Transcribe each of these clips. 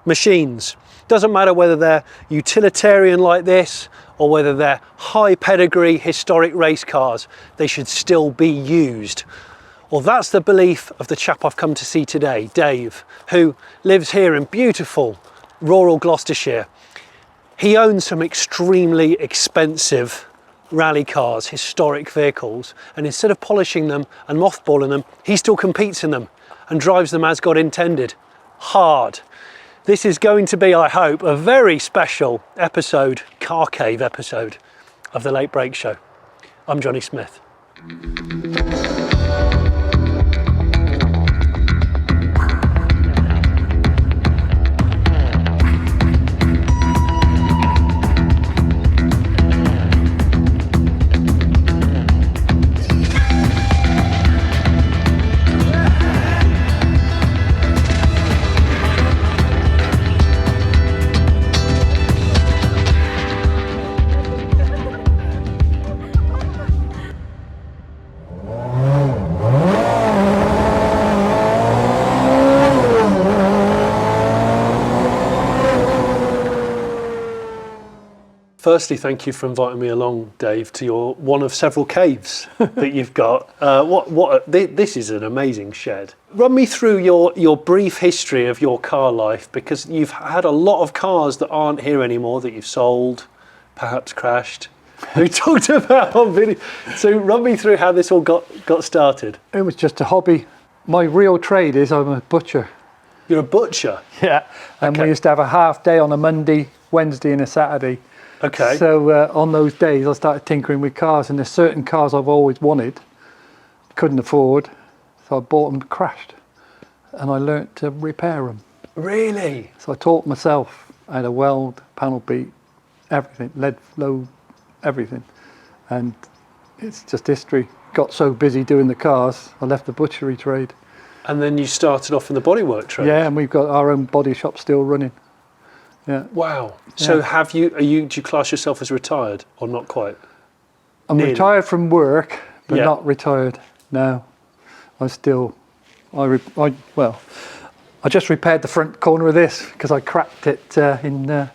machines. Doesn't matter whether they're utilitarian like this or whether they're high pedigree historic race cars, they should still be used. Well, that's the belief of the chap I've come to see today, Dave, who lives here in beautiful rural Gloucestershire. He owns some extremely expensive rally cars, historic vehicles, and instead of polishing them and mothballing them, he still competes in them and drives them as God intended, hard. This is going to be, I hope, a very special episode, car cave episode of the Late Break Show. I'm Jonny Smith. Firstly, thank you for inviting me along, Dave, to your one of several caves that you've got. This is an amazing shed. Run me through your brief history of your car life, because you've had a lot of cars that aren't here anymore that you've sold, perhaps crashed. We talked about on video. So run me through how this all got started. It was just a hobby. My real trade is I'm a butcher. You're a butcher? Yeah. And we used to have a half day on a Monday, Wednesday and a Saturday. Okay. So on those days I started tinkering with cars, and there's certain cars I've always wanted, couldn't afford, so I bought them crashed, and I learnt to repair them. Really? So I taught myself how to weld, panel beat, everything, lead flow, everything, and it's just history. Got so busy doing the cars, I left the butchery trade. And then you started off in the bodywork trade? Yeah, and we've got our own body shop still running. Yeah. Wow. So do you class yourself as retired or not quite? I'm Nearly. retired from work, but not retired. No, I just repaired the front corner of this because I cracked it in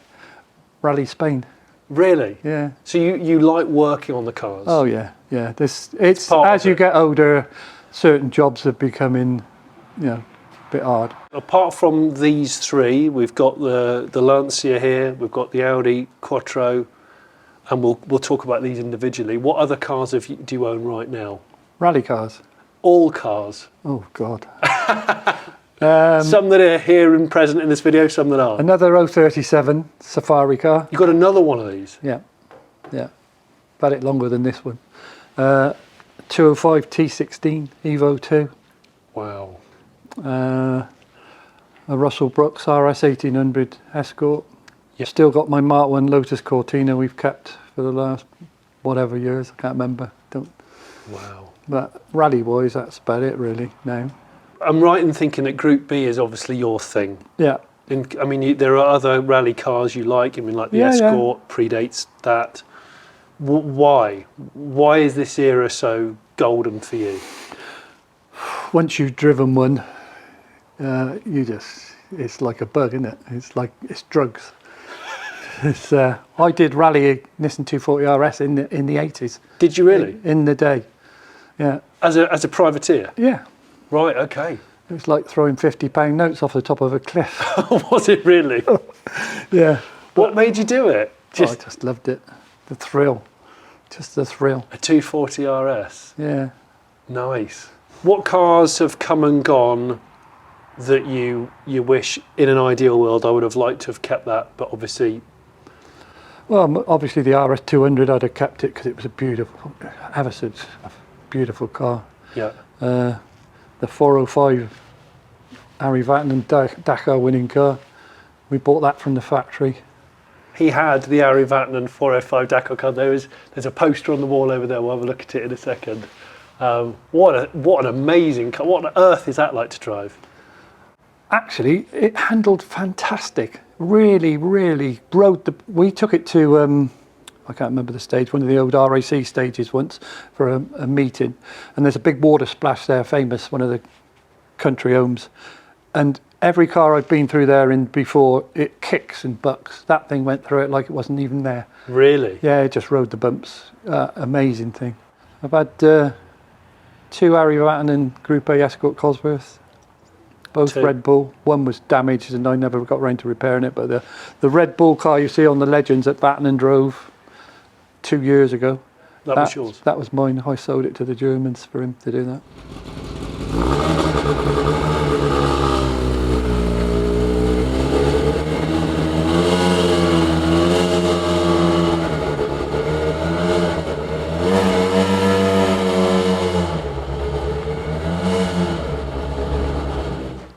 Rally Spain. Really? Yeah. So you like working on the cars? Oh yeah, yeah. It's as you get older, certain jobs are becoming, a bit hard. Apart from these three, we've got the Lancia here, we've got the Audi Quattro, and we'll talk about these individually. What other cars do you own right now? Rally cars. All cars? Oh God. Some that are here and present in this video, some that aren't. Another 037 Safari car. You got another one of these? Yeah, yeah. Had it longer than this one. 205 T16 Evo 2. Wow. A Russell Brookes RS 1800 Escort. Yep. Still got my Mark 1 Lotus Cortina we've kept for the last whatever years, I can't remember. Wow. But rally wise, that's about it really now. I'm right in thinking that Group B is obviously your thing. Yeah. There are other rally cars you like. Like the Escort predates that. Why? Why is this era so golden for you? Once you've driven one, it's like a bug, isn't it? It's drugs. I did rally Nissan 240 RS in the 80s. Did you really? In the day, yeah. As a privateer? Yeah. Right, okay. It was like throwing £50 notes off the top of a cliff. Was it really? Yeah. What made you do it? I just loved it. The thrill. Just the thrill. A 240 RS? Yeah. Nice. What cars have come and gone that you wish in an ideal world I would have liked to have kept that, but obviously... Well, obviously the RS 200 I'd have kept it because it was a beautiful car. Yeah. The 405 Harry Vatanen Dakar winning car, we bought that from the factory. He had the Harry Vatanen 405 Dakar car. There's a poster on the wall over there. We'll have a look at it in a second. What an amazing car. What on earth is that like to drive? Actually, it handled fantastic. Really, really we took it to, I can't remember the stage, one of the old RAC stages once for a meeting. And there's a big water splash there, famous, one of the country homes. And every car I've been through there in before, it kicks and bucks. That thing went through it like it wasn't even there. Really? Yeah, it just rode the bumps. Amazing thing. I've had 2 Harry Vatanen Group A Escort Cosworths, both 2. Red Bull. One was damaged and I never got round to repairing it, but the Red Bull car you see on the Legends that Vatanen drove 2 years ago, That was yours? That was mine. I sold it to the Germans for him to do that.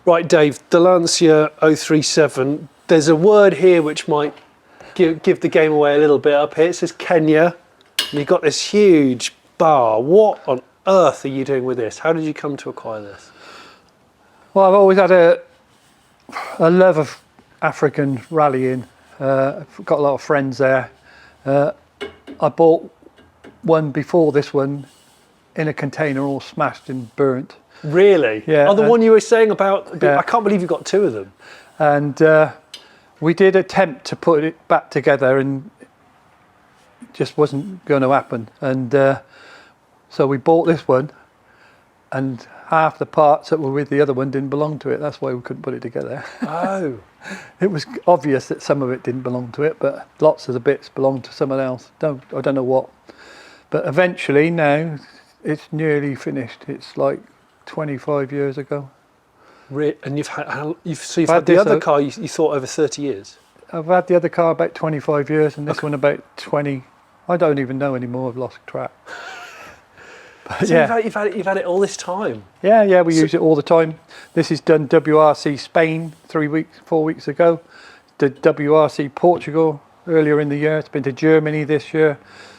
Right, Dave, the Lancia 037, there's a word here which might give the game away a little bit up here. It says Kenya, and you've got this huge bar. What on earth are you doing with this? How did you come to acquire this? Well, I've always had a love of African rallying. I've got a lot of friends there. I bought one before this one in a container all smashed and burnt. Really? Yeah. Oh, the one you were saying about, Yeah. I can't believe you've got 2 of them. And we did attempt to put it back together and it just wasn't going to happen. And so we bought this one and half the parts that were with the other one didn't belong to it. That's why we couldn't put it together. Oh. It was obvious that some of it didn't belong to it, but lots of the bits belonged to someone else. I don't know what. But eventually now it's nearly finished. It's like 25 years ago. And you've had I've had the this other car you thought over 30 years? I've had the other car about 25 years and this one about 20. I don't even know anymore. I've lost track. But So yeah. you've had it all this time? Yeah, we use it all the time. This is done WRC Spain 4 weeks ago. Did WRC Portugal earlier in the year. It's been to Germany this year.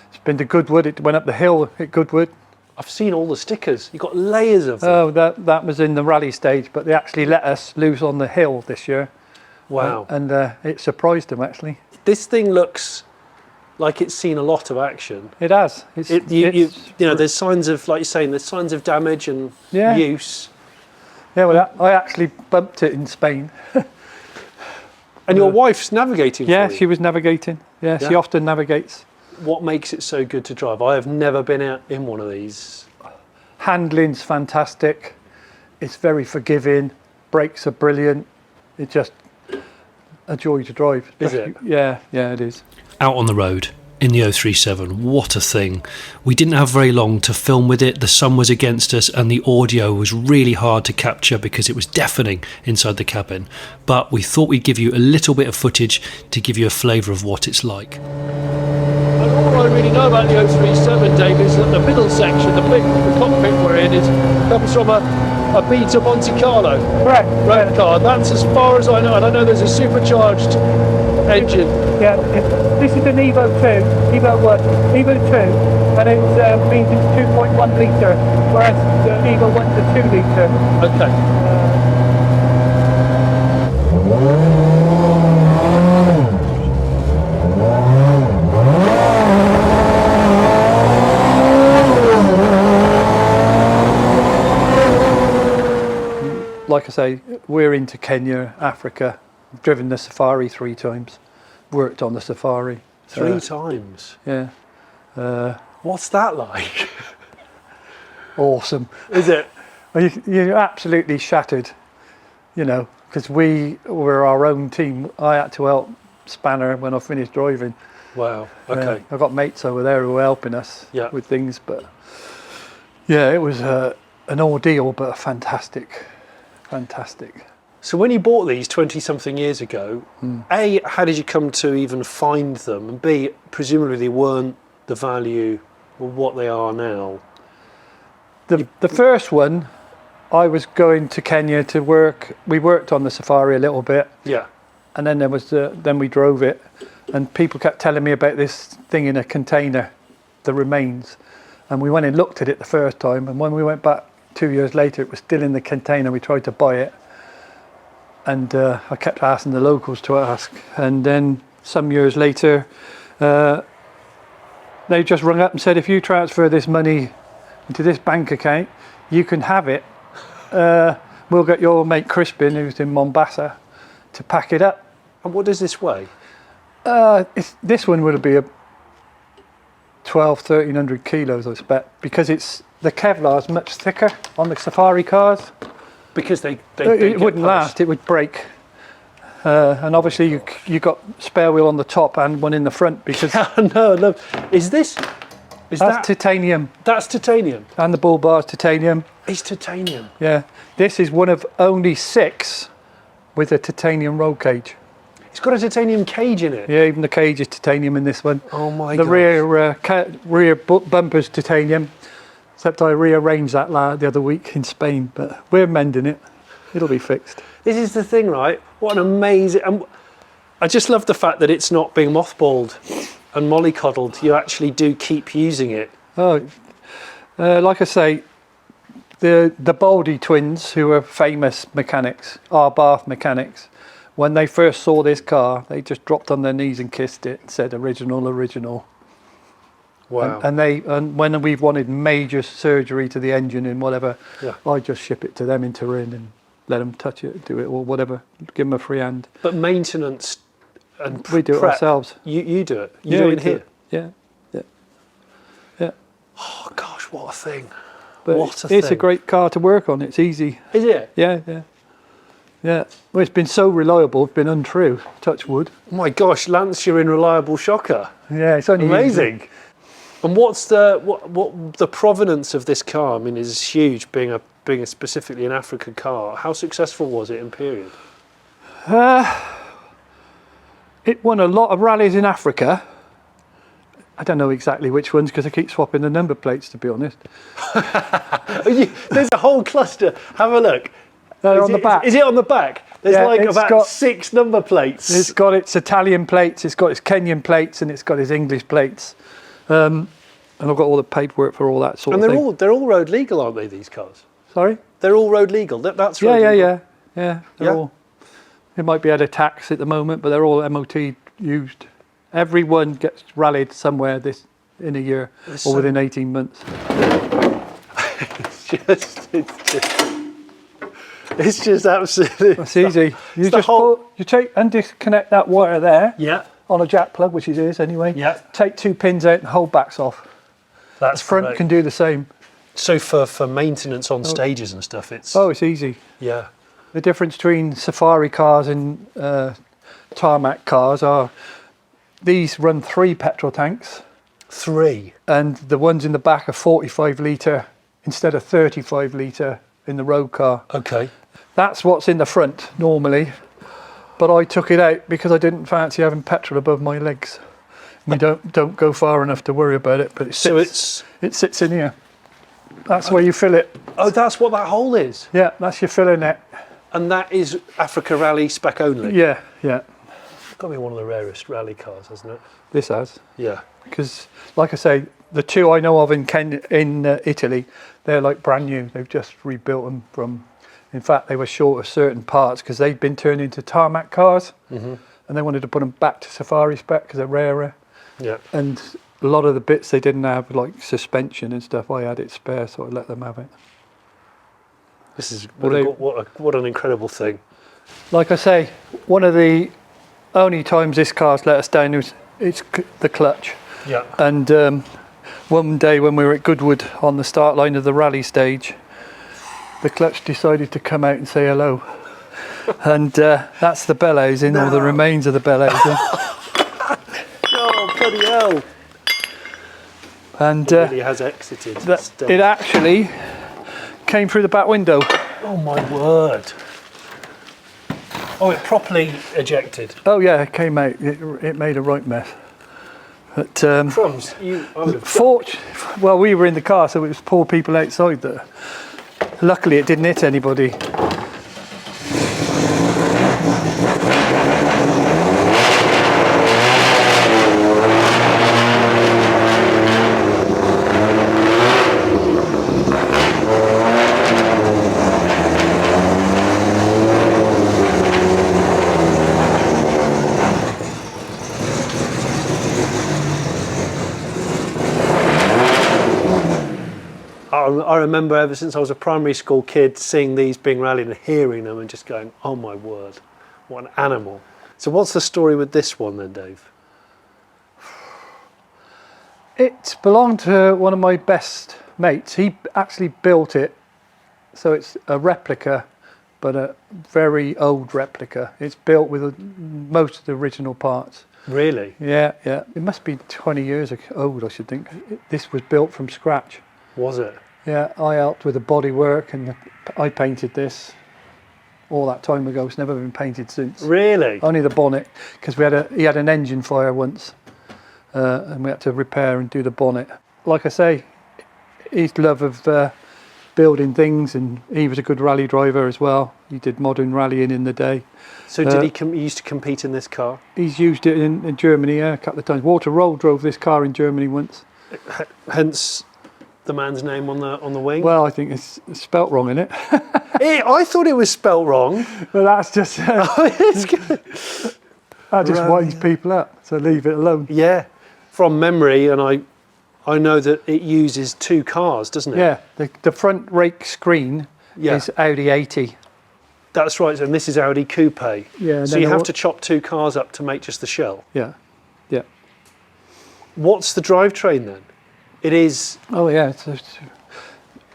It's been to Goodwood. It went up the hill at Goodwood. I've seen all the stickers. You've got layers of them. Oh, that was in the rally stage, but they actually let us loose on the hill this year. Wow. And it surprised them, actually. This thing looks like it's seen a lot of action. It has. You know, there's signs of, like you're saying, there's signs of damage and use. Yeah, well, I actually bumped it in Spain. And your wife's navigating Yeah, for you. she was navigating. Yeah, she often navigates. What makes it so good to drive? I have never been out in one of these. Handling's fantastic. It's very forgiving. Brakes are brilliant. It's just a joy to drive. Is it? Yeah, it is. Out on the road in the 037, what a thing. We didn't have very long to film with it. The sun was against us and the audio was really hard to capture because it was deafening inside the cabin. But we thought we'd give you a little bit of footage to give you a flavour of what it's like. All I really know about the 037, Dave, is that the middle section, the cockpit we're in, comes from a Beta Monte Carlo. Correct. Red car. That's as far as I know. And I know there's a supercharged engine. Yeah, this is an Evo 2, Evo 1, Evo 2, and it means it's 2.1 litre, whereas the Evo 1's a 2 litre. Okay. Like I say, we're into Kenya, Africa. I've driven the Safari 3 times, worked on the Safari. 3 times. Yeah. What's that like? Awesome. Is it? You're absolutely shattered, you know, because we were our own team. I had to help Spanner when I finished driving. Wow. Okay. I've got mates over there who were helping us with things, but yeah, it was an ordeal, but fantastic. So when you bought these 20-something years ago, A, how did you come to even find them? And B, presumably they weren't the value of what they are now. The first one, I was going to Kenya to work. We worked on the Safari a little bit. Yeah. And then then we drove it, and people kept telling me about this thing in a container, the remains. And we went and looked at it the first time, and when we went back 2 years later, it was still in the container. We tried to buy it, and I kept asking the locals to ask. And then some years later, they just rung up and said, if you transfer this money into this bank account, you can have it we'll get your mate Crispin, who's in Mombasa, to pack it up. And what does this weigh? This one would be a 1,300 kilos, I expect, because the Kevlar is much thicker on the Safari cars. Because they it wouldn't last, it would break. And obviously you got spare wheel on the top and one in the front because no. That's titanium. That's titanium. And the bull bar is titanium. It's titanium. Yeah. This is one of only 6 with a titanium roll cage. It's got a titanium cage in it. Yeah, even the cage is titanium in this one. Oh my god. The rear bumper's titanium. Except I rearranged that the other week in Spain, but we're mending it. It'll be fixed. This is the thing, right? What an amazing... I just love the fact that it's not being mothballed and mollycoddled. You actually do keep using it. Oh, like I say, the Baldy twins, who are famous mechanics, are Bath mechanics. When they first saw this car, they just dropped on their knees and kissed it and said, original, original. Wow. And when we've wanted major surgery to the engine and whatever, Yeah. I just ship it to them in Turin and let them touch it, do it or whatever, give them a free hand. But maintenance and we do it prep, ourselves. You do it. You do it in here. Yeah. Oh gosh, what a thing! But what a it's thing. a great car to work on. It's easy. Is it? Yeah. Well, it's been so reliable. It's been untrue. Touch wood. Oh my gosh, Lancia in reliable shocker. Yeah, it's only Amazing. And what's the provenance of this car? I mean, it's huge, being a specifically an Africa car. How successful was it in period? It won a lot of rallies in Africa. I don't know exactly which ones because I keep swapping the number plates, to be honest. There's a whole cluster. Have a look. They're on the back. Is it on the back? There's Yeah, like it's about got- 6 number plates. It's got its Italian plates, it's got its Kenyan plates, and it's got its English plates. And I've got all the paperwork for all that sort And of thing. they're all road legal, aren't they? These cars. Sorry? They're all road legal. That's road legal. Yeah. They're Yeah? all. It might be at a tax at the moment, but they're all MOT used. Everyone gets rallied somewhere in a year It's or so- within 18 months. It's just absolutely. It's easy. You the just whole- you take and disconnect that wire there Yeah. on a jack plug, which it is anyway. Yeah. Take 2 pins out and hold backs off. That's Front great. can do the same. So for maintenance on stages and stuff, it's Oh, it's easy. yeah. The difference between safari cars and tarmac cars are these run 3 petrol tanks 3. and the ones in the back are 45 litre instead of 35 litre in the road car. Okay. That's what's in the front normally, but I took it out because I didn't fancy having petrol above my legs. You don't go far enough to worry about it, but it sits in here. That's where you fill it. Oh, that's what that hole is. Yeah, that's your filling net. And that is Africa Rally spec only. Yeah. It's got to be one of the rarest rally cars, hasn't it? This has. Yeah. Because, like I say, the 2 I know of in Italy, they're like brand new. They've just rebuilt them from. In fact, they were short of certain parts because they'd been turned into tarmac cars, and they wanted to put them back to safari spec because they're rarer. Yeah. And a lot of the bits they didn't have, like suspension and stuff, I had it spare, so I let them have it. This is Well, what an incredible thing. Like I say, one of the only times this car's let us down is the clutch. Yeah. And one day when we were at Goodwood on the start line of the rally stage, the clutch decided to come out and say hello. And that's the bellows in, or the remains of the bellows in. Oh, bloody hell. And It really has exited. it actually came through the back window. Oh my word. Oh, it properly ejected. Oh yeah, it came out. It made a right mess. But Crumbs, I would have... well, we were in the car, so it was poor people outside that. Luckily, it didn't hit anybody. Oh, I remember ever since I was a primary school kid seeing these being rallied and hearing them and just going, oh my word, what an animal. So what's the story with this one then, Dave? It belonged to one of my best mates. He actually built it, so it's a replica, but a very old replica. It's built with most of the original parts. Really? Yeah, yeah. It must be 20 years old, I should think. This was built from scratch. Was it? Yeah, I helped with the body work and I painted this all that time ago. It's never been painted since. Really? Only the bonnet, because he had an engine fire once. And we had to repair and do the bonnet. Like I say, his love of building things, and he was a good rally driver as well. He did modern rallying in the day. So did he used to compete in this car? He's used it in Germany a couple of times. Walter Roll drove this car in Germany once. Hence the man's name on the wing? Well, I think it's spelt wrong, isn't it? I thought it was spelt wrong. Well, that's just It's good. that just winds people up. So leave it alone. Yeah, from memory, and I know that it uses two cars, doesn't it? Yeah, the front rake screen is Audi 80. That's right, and this is Audi Coupe. Yeah. So you have to chop two cars up to make just the shell. Yeah, yeah. What's the drivetrain then? It is... Oh yeah,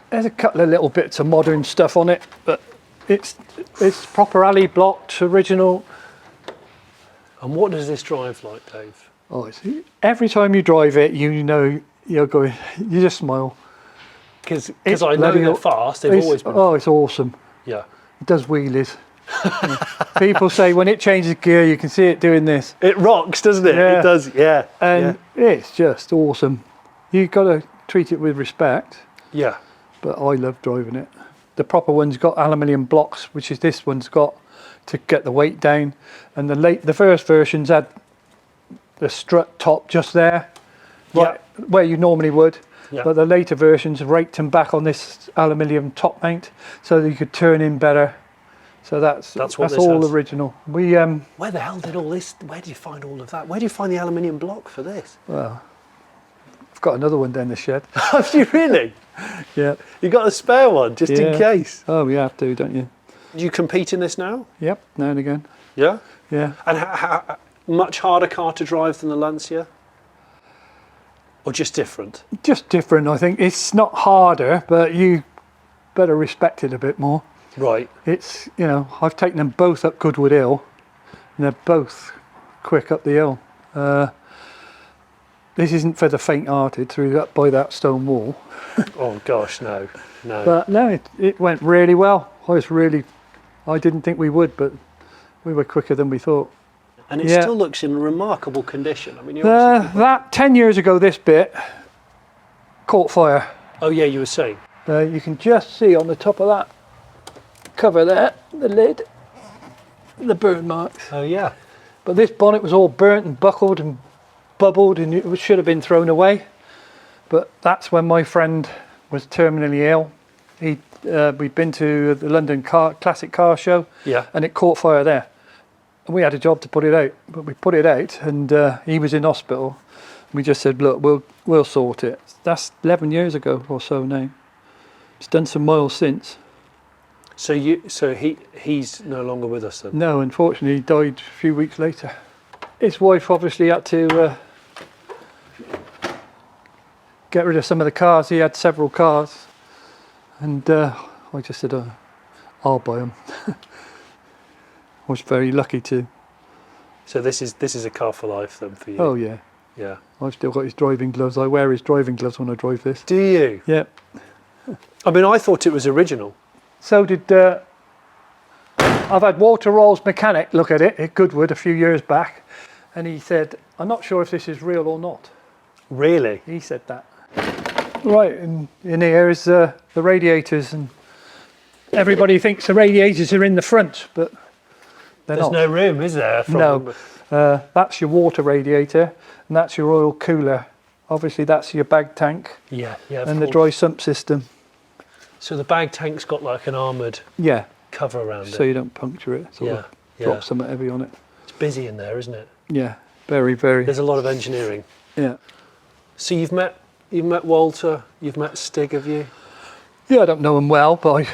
there's a couple of little bits of modern stuff on it, but it's proper alley blocked, original. And what does this drive like, Dave? Oh, every time you drive it, you know you're going, you just smile. Because I know they're fast, they've always been. Oh, it's awesome. Yeah. It does wheelies. People say when it changes gear, you can see it doing this. It rocks, doesn't it? Yeah. It does, yeah. And it's just awesome. You've got to treat it with respect. Yeah. But I love driving it. The proper one's got aluminium blocks, which is this one's got, to get the weight down. And the first versions had the strut top just there, right where you normally would. Yeah. But the later versions raked them back on this aluminium top mount, so that you could turn in better. So that's all original. We where the hell did all this? Where did you find all of that? Where do you find the aluminium block for this? Well, I've got another one down the shed. Have you really? Yeah. You got a spare one just in case. Oh, you have to, don't you? Do you compete in this now? Yep, now and again. Yeah. Yeah. And how much harder car to drive than the Lancia? Or just different? Just different, I think. It's not harder, but you better respect it a bit more. Right. It's, I've taken them both up Goodwood Hill, and they're both quick up the hill. This isn't for the faint-hearted, up by that stone wall. Oh gosh, no. But no, it went really well. I didn't think we would, but we were quicker than we thought. And it still looks in remarkable condition. I mean, that 10 years ago, this bit caught fire. Oh yeah, you were saying. You can just see on the top of that cover there, the lid, the burn marks. Oh yeah. But this bonnet was all burnt and buckled and bubbled, and it should have been thrown away. But that's when my friend was terminally ill. We'd been to the London Classic Car Show, and it caught fire there. And we had a job to put it out, but we put it out, and he was in hospital. We just said, look, we'll sort it. That's 11 years ago or so now. It's done some miles since. So he's no longer with us then? No, unfortunately, he died a few weeks later. His wife obviously had to get rid of some of the cars. He had several cars, and I just said, I'll buy them. I was very lucky to. So this is a car for life then for you? Oh yeah. Yeah. I've still got his driving gloves. I wear his driving gloves when I drive this. Do you? Yeah. I mean, I thought it was original. So did I've had Walter Roll's mechanic look at it at Goodwood a few years back, and he said, I'm not sure if this is real or not. Really? He said that. Right, and in here is the radiators, and everybody thinks the radiators are in the front, but they're not. There's no room, is there? No. That's your water radiator, and that's your oil cooler. Obviously, that's your bag tank. Yeah, and the dry sump system. So the bag tank's got like an armoured cover around it. So you don't puncture it. Drop something heavy on it. It's busy in there, isn't it? Yeah, very, very. There's a lot of engineering. Yeah. So you've met Walter, you've met Stig, have you? Yeah, I don't know him well, but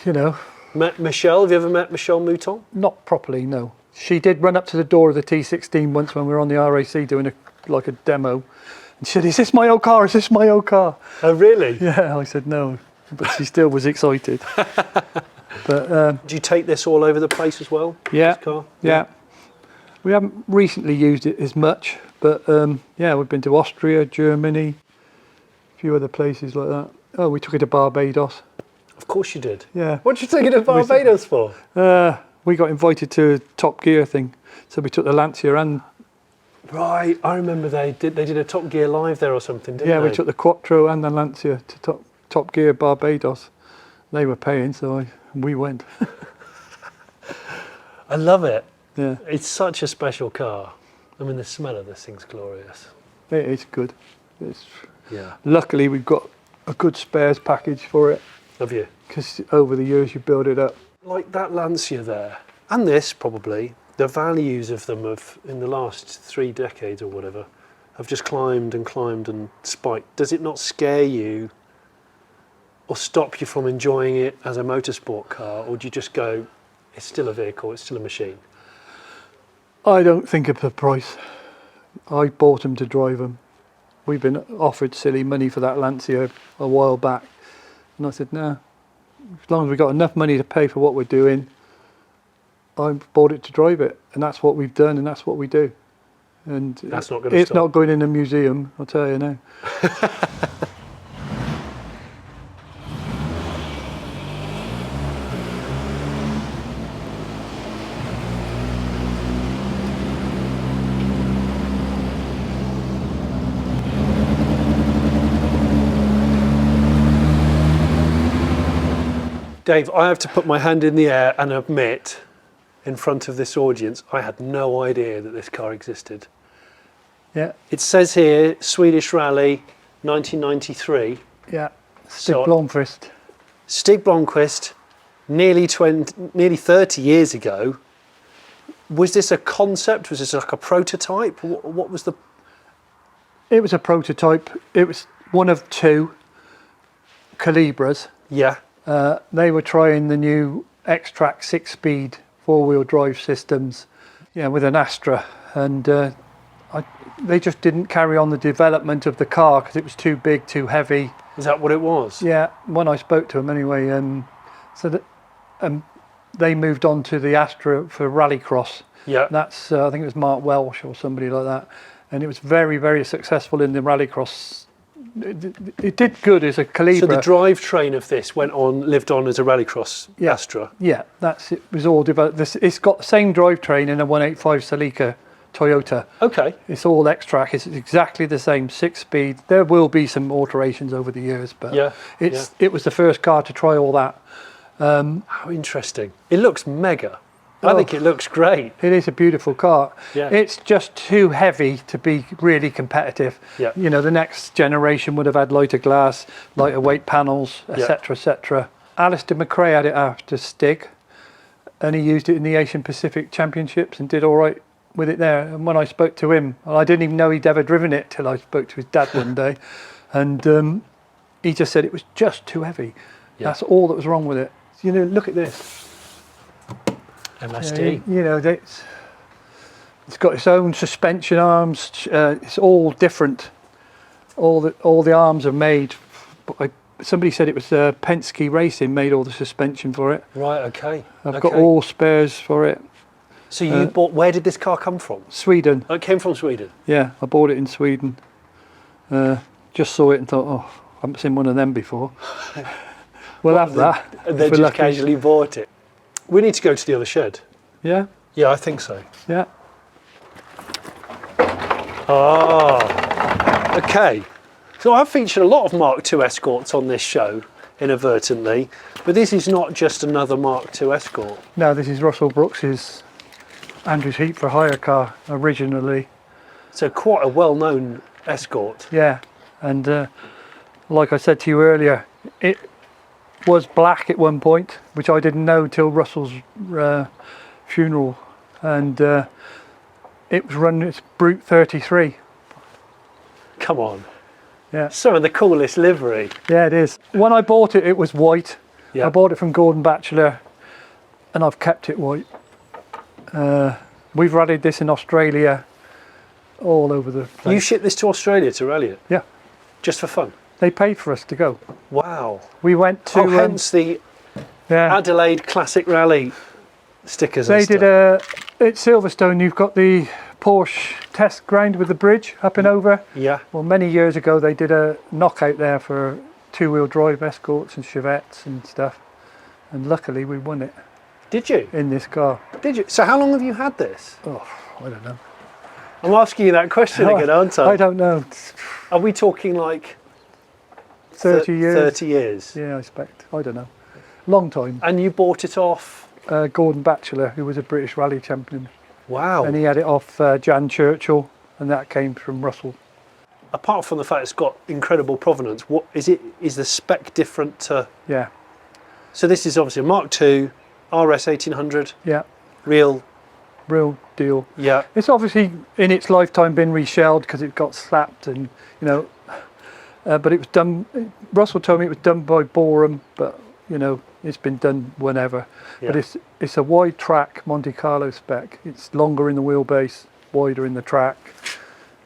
you know. Met Michelle? Have you ever met Michelle Mouton? Not properly, no. She did run up to the door of the T16 once when we were on the RAC doing a demo. And she said, "Is this my old car? Is this my old car?" Oh, really? Yeah, I said no, but she still was excited. But Do you take this all over the place as well? yeah, This car? yeah. We haven't recently used it as much, but yeah, we've been to Austria, Germany, a few other places like that. Oh, we took it to Barbados. Of course you did. Yeah. What did you take it to Barbados for? We got invited to a Top Gear thing, so we took the Lancia and Right, I remember they did a Top Gear live there or something, didn't they? we took the Quattro and the Lancia to Top Gear Barbados. They were paying, so we went. I love it. Yeah, It's such a special car. I mean, the smell of this thing's glorious. it is good. It's, Yeah. luckily, we've got a good spares package for it, Have you? because over the years you build it up. Like that Lancia there, and this probably, the values of them in the last 3 decades or whatever have just climbed and spiked. Does it not scare you or stop you from enjoying it as a motorsport car, or do you just go, it's still a vehicle, it's still a machine? I don't think of the price. I bought them to drive them. We've been offered silly money for that Lancia a while back, and I said no. As long as we've got enough money to pay for what we're doing, I bought it to drive it, and that's what we've done, and that's what we do. And That's not going to it's stop. not going in a museum, I'll tell you now. Dave, I have to put my hand in the air and admit, in front of this audience, I had no idea that this car existed. Yeah, It says here, Swedish Rally, 1993. yeah. Stig So- Blomqvist. Stig Blomqvist, nearly 30 years ago. Was this a concept? Was this like a prototype? What was the... It was a prototype. It was one of 2 Calibras. Yeah, They were trying the new X-Track 6-speed 4-wheel drive systems, with an Astra, and they just didn't carry on the development of the car because it was too big, too heavy. is that what it was? Yeah, when I spoke to them anyway, so that they moved on to the Astra for rallycross. Yeah. That's I think it was Mark Welsh or somebody like that, and it was very, very successful in the rallycross. It did good as a Calibra. So the drivetrain of this lived on as a rallycross Astra. Yeah, it was all developed. It's got the same drivetrain in a 185 Celica Toyota. Okay. It's all X-Track. It's exactly the same 6-speed. There will be some alterations over the years, but it was the first car to try all that. How interesting. It looks mega. I think it looks great. It is a beautiful car. Yeah. It's just too heavy to be really competitive. Yeah. The next generation would have had lighter glass, lighter weight panels, etc., etc. Alistair McRae had it after Stig, and he used it in the Asian Pacific Championships and did all right with it there. And when I spoke to him, I didn't even know he'd ever driven it till I spoke to his dad one day, and he just said it was just too heavy. Yeah. That's all that was wrong with it. Look at this. MST. It's got its own suspension arms. It's all different. All the arms are made. Somebody said it was Penske Racing made all the suspension for it. Right, okay. I've got all spares for it. So you bought, where did this car come from? Sweden. Oh, it came from Sweden. Yeah, I bought it in Sweden. Just saw it and thought, oh, I haven't seen one of them before. We'll have that. And then if we're just lucky. casually bought it. We need to go to the other shed. Yeah, Yeah, I think so. yeah. Ah, okay. So I've featured a lot of Mark II Escorts on this show, inadvertently, but this is not just another Mark II Escort. No, this is Russell Brooks's Andrew's Heat for Hire car originally. So quite a well-known Escort. Yeah, and like I said to you earlier, it was black at one point, which I didn't know till Russell's funeral, and it was running its Brute 33. Come on. Yeah. Some of the coolest livery. Yeah, it is. When I bought it, it was white. Yeah. I bought it from Gordon Batchelor, and I've kept it white. We've rallied this in Australia, all over the place. You shipped this to Australia to rally it? Yeah. Just for fun? They paid for us to go. Wow. We went to... hence the yeah. Adelaide Classic Rally stickers They and stuff. did at Silverstone, you've got the Porsche test ground with the bridge up and over. Yeah. Well, many years ago they did a knockout there for two-wheel drive Escorts and Chevettes and stuff, and luckily we won it. Did you? In this car. Did you? So how long have you had this? Oh, I don't know. I'm asking you that question again, aren't I? I don't know. Are we talking like 30 years? 30 years. Yeah, I expect. I don't know. Long time. And you bought it off? Gordon Batchelor, who was a British rally champion. Wow. And he had it off Jan Churchill, and that came from Russell. Apart from the fact it's got incredible provenance, what is it? Is the spec different to? Yeah. So this is obviously a Mark II RS 1800. Yeah. Real deal. Yeah. It's obviously in its lifetime been reshelled because it got slapped, and you know, but it was done. Russell told me it was done by Boreham, but you know, it's been done whenever. Yeah. But it's a wide track Monte Carlo spec. It's longer in the wheelbase, wider in the track.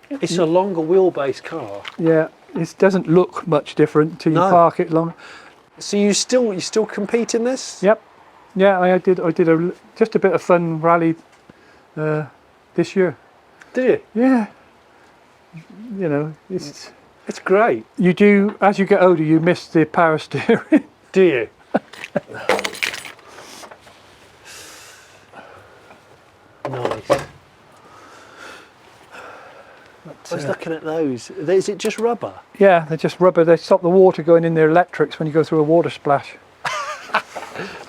It's a longer wheelbase car. Yeah, it doesn't look much different till you park it long. So you still compete in this? Yep. Yeah, I did just a bit of fun rally this year. Did you? Yeah. You know, it's great. You do, as you get older, you miss the power steering. Do you? Nice. I was looking at those. Is it just rubber? Yeah, they're just rubber. They stop the water going in their electrics when you go through a water splash.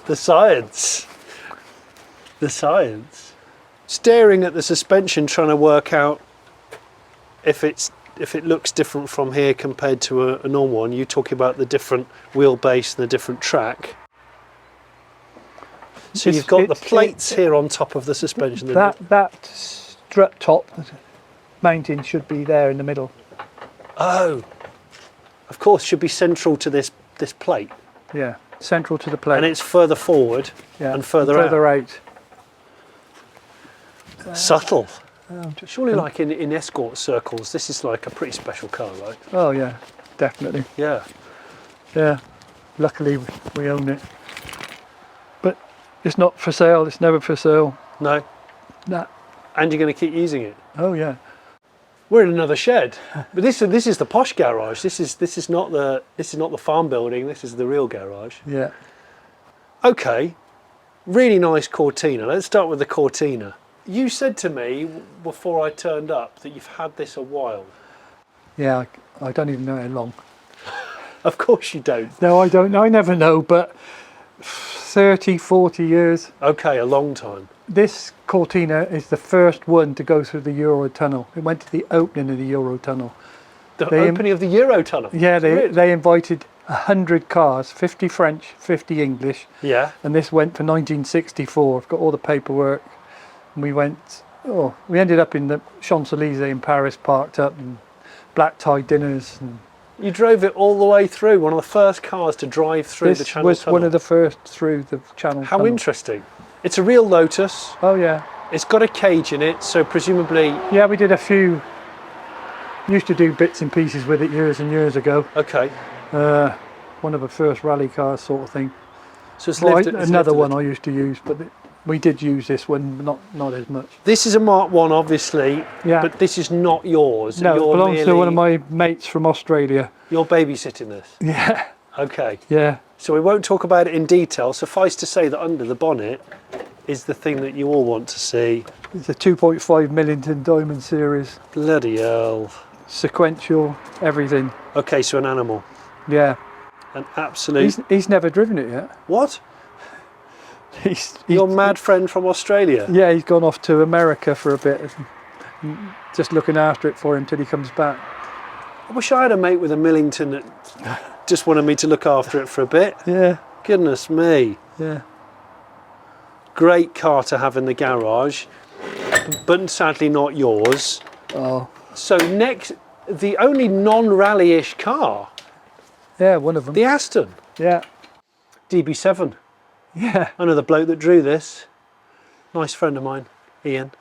The science. The science. Staring at the suspension, trying to work out if it looks different from here compared to a normal one. You talking about the different wheelbase and the different track. So you've got the plates here on top of the suspension. That strut top mounting should be there in the middle. Oh, of course, should be central to this plate. Yeah, central to the plate. And it's further forward and further out. Subtle. Surely like in Escort circles, this is like a pretty special car, right? Oh yeah, definitely. Yeah. Yeah, luckily we own it. But it's not for sale, it's never for sale. No? Nah. And you're going to keep using it? Oh yeah. We're in another shed, but this is the posh garage. This is not the farm building. This is the real garage. Yeah. Okay, really nice Cortina. Let's start with the Cortina. You said to me before I turned up that you've had this a while. Yeah, I don't even know how long. Of course you don't. No, I don't know. I never know, but 30, 40 years. Okay, a long time. This Cortina is the first one to go through the Eurotunnel. It went to the opening of the Eurotunnel. The opening of the Eurotunnel? Yeah, they invited 100 cars, 50 French, 50 English. Yeah. And this went for 1964. I've got all the paperwork. And we ended up in the Champs-Élysées in Paris, parked up, and black tie dinners. And you drove it all the way through, one of the first cars to drive through the Channel Tunnel. This was one of the first through the Channel Tunnel. How interesting. It's a real Lotus. Oh yeah. It's got a cage in it, so presumably... Yeah, we did a few, used to do bits and pieces with it years and years ago. Okay. One of the first rally cars sort of thing. So it's another one I used to use, but we did use this one, not as much. This is a Mark 1 obviously, yeah. But this is not yours. No, it belongs to one of my mates from Australia. You're babysitting this? Yeah. Okay. Yeah. So we won't talk about it in detail. Suffice to say that under the bonnet is the thing that you all want to see. It's a 2.5 Millington Diamond Series. Bloody hell. Sequential, everything. Okay, so an animal. Yeah. An absolute... He's never driven it yet. What? He's your mad friend from Australia? Yeah, he's gone off to America for a bit. Just looking after it for him till he comes back. I wish I had a mate with a Millington that just wanted me to look after it for a bit. Yeah. Goodness me. Yeah. Great car to have in the garage, but sadly not yours. Oh. So next, the only non-rally-ish car, Yeah, one of them. the Aston Yeah. DB7. Yeah. I know the bloke that drew this. Nice friend of mine, Ian.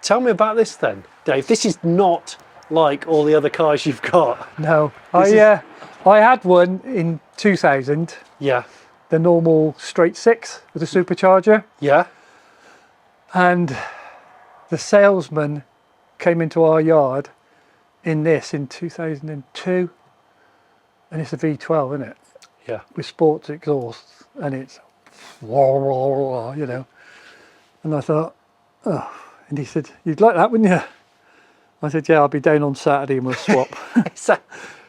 Tell me about this then, Dave. This is not like all the other cars you've got. No. I had one in 2000, Yeah. the normal straight six with a supercharger. Yeah. And the salesman came into our yard in this in 2002. And it's a V12, isn't it? Yeah. With sports exhaust. And it's, you know. And I thought, oh. And he said, you'd like that, wouldn't you? I said, yeah, I'll be down on Saturday and we'll swap.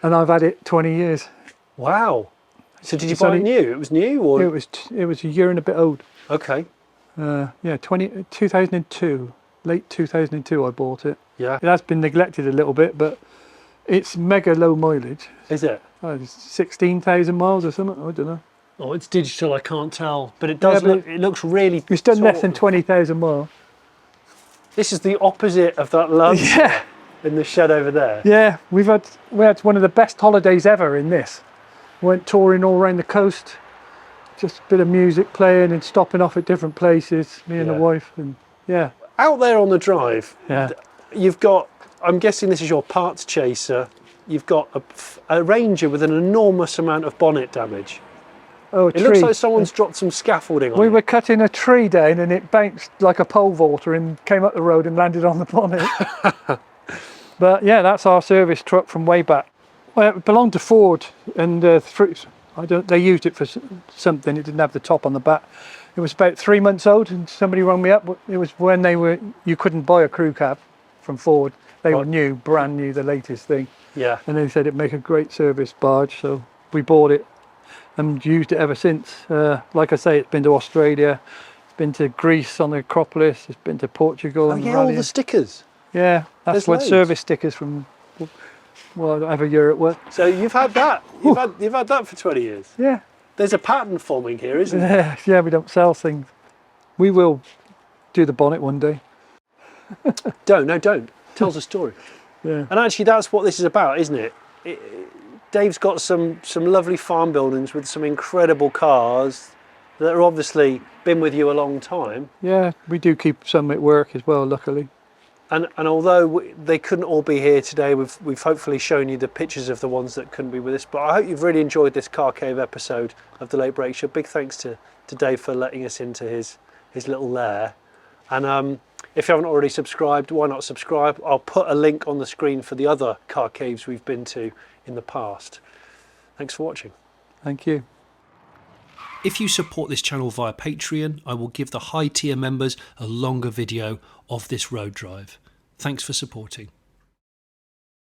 And I've had it 20 years. Wow. So did you buy it new? It was new, or it was a year and a bit old. okay? Yeah, 2002, late 2002 I bought it. Yeah. It has been neglected a little bit, but it's mega low mileage. Is it? 16,000 miles or something. I don't know. Oh, it's digital. I can't tell, but it does Yeah, but look. It looks really. It's done less taut. than 20,000 miles. This is the opposite of that Lancia Yeah, in the shed over there. yeah. We had one of the best holidays ever in this. Went touring all around the coast. Just a bit of music playing and stopping off at different places. Me and the Yeah. wife, and yeah, Out there on the drive, yeah. you've got. I'm guessing this is your parts chaser. You've got a Ranger with an enormous amount of bonnet damage. Oh, a It tree. looks like someone's dropped some scaffolding on We it. were cutting a tree down and it bounced like a pole vaulter and came up the road and landed on the bonnet. But yeah, that's our service truck from way back. Well, it belonged to Ford, and they used it for something. It didn't have the top on the back. It was about 3 months old, and somebody rang me up. It was when you couldn't buy a crew cab from Ford. They were new, brand new, the latest thing. Yeah. And they said it'd make a great service barge, so we bought it and used it ever since. Like I say, it's been to Australia, it's been to Greece on the Acropolis, it's been to Portugal. Oh and yeah, all rallying. the stickers. Yeah, that's There's what loads. service stickers from whatever year it was. So you've had that. You've had that for 20 years. Yeah, There's a pattern forming here, isn't there? yeah, we don't sell things. We will do the bonnet one day. Don't. Tells a story. Yeah, And actually, that's what this is about, isn't it? Dave's got some lovely farm buildings with some incredible cars that are obviously been with you a long time. yeah, we do keep some at work as well, luckily. And although they couldn't all be here today, we've hopefully shown you the pictures of the ones that couldn't be with us. But I hope you've really enjoyed this Car Cave episode of the Late Break Show. Big thanks to Dave for letting us into his little lair. And if you haven't already subscribed, why not subscribe? I'll put a link on the screen for the other car caves we've been to in the past. Thanks for watching. Thank you. If you support this channel via Patreon, I will give the high tier members a longer video of this road drive. Thanks for supporting.